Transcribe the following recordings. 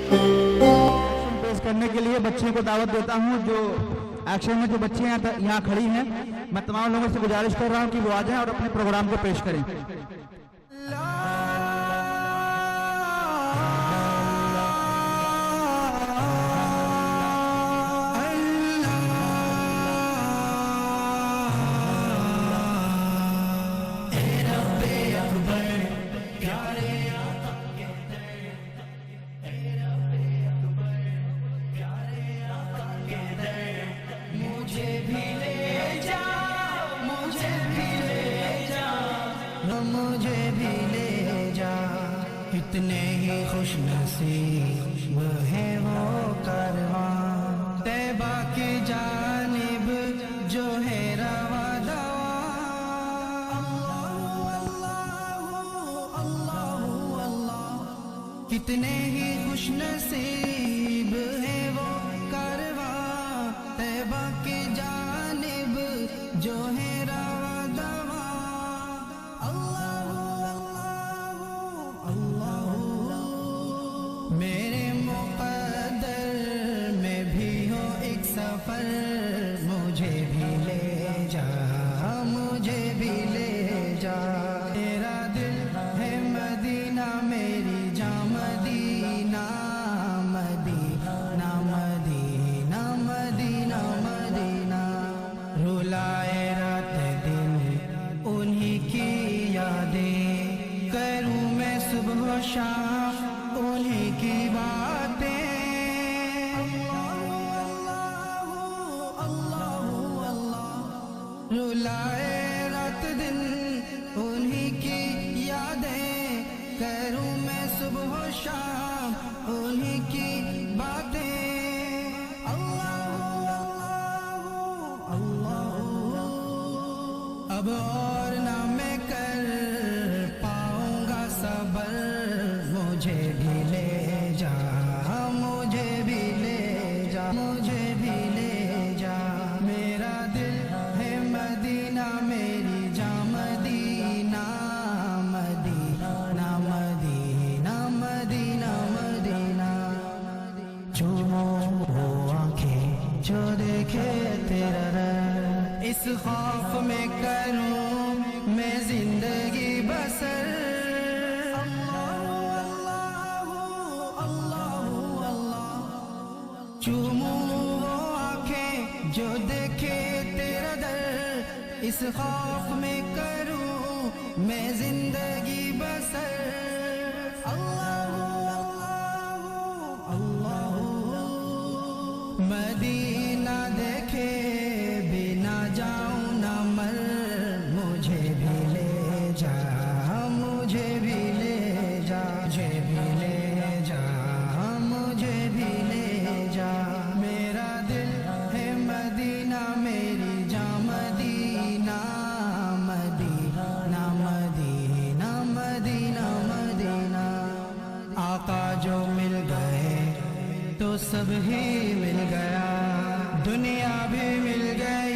पेश करने के लिए बच्चियों को दावत देता हूं। जो एक्शन में जो बच्चियां यहाँ खड़ी हैं, मैं तमाम लोगों से गुजारिश कर रहा हूं कि वो आ जाएं और अपने प्रोग्राम को पेश करें। मुझे भी ले जा, इतने ही खुश नसीब है वो कारवां तैबा की जानिब जो है रवा दवा। अल्लाह अल्लाह कितने ही खुश नसीब है वो कारवां तैबा की जानिब जो है रवा दवा। मेरे मुक़द्दर में भी हो एक सफ़र, मुझे भी ले जा, मुझे भी ले जा। तेरा दिल है मदीना मेरी जा Medina, Medina Medina Medina Medina. रुलाए रात दिन उन्हीं की यादें, करूँ मैं सुबह शाम उन्हीं की बातें। रुलाए रात दिन उन्हीं की यादें, करूँ मैं सुबह शाम उन्हीं की बातें। अब और ना मैं कर पाऊंगा सबर, मुझे भी ले जा, मुझे भी ले जा, मुझे भी ले जा। मेरा दिल है मदीना मेरी जा Medina, Medina Medina Medina Medina. चूमो वो आंखें जो देखे तेरा रंग, इस खौफ में करूं मैं जिंदगी बसर। चूमूं वो आंखें जो देखे तेरा दर, इस खौफ में करूं मैं जिंदगी बसर। मदीना देखे बिना जाऊं ना मर, मुझे भी ले जा, मुझे भी ले जा, मुझे भी ले जा, मुझे भी ले जा। मेरा दिल है मदीना मेरी जा Medina, Medina Medina Medina Medina. आका जो मिल गए तो सब ही मिल गया, दुनिया भी मिल गई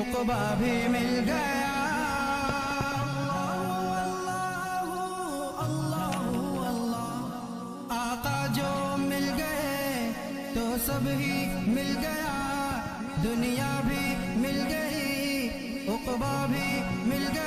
उक़बा भी मिल गया। आका जो मिल गए तो सब ही मिल गया, दुनिया भी मिल गई उक़बा भी मिल गया।